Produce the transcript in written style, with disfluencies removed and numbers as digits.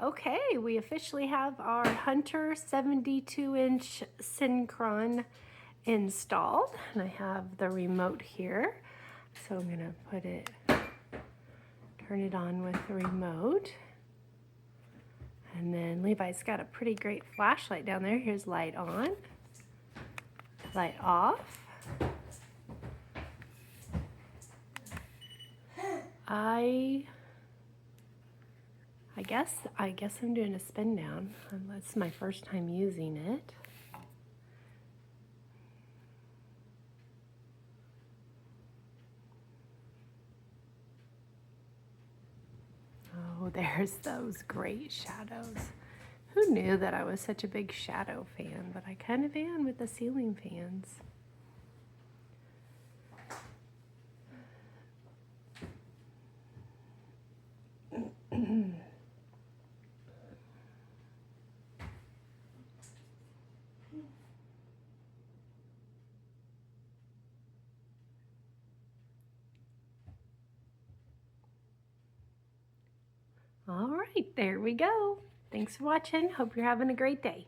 Okay, we officially have our Hunter 72-inch Synchron installed, and I have the remote here. So I'm gonna turn it on with the remote. And then Levi's got a pretty great flashlight down there. Here's light on, light off. I guess I'm doing a spin down. That's my first time using it. Oh, there's those great shadows. Who knew that I was such a big shadow fan, but I kind of am with the ceiling fans. All right, there we go. Thanks for watching. Hope you're having a great day.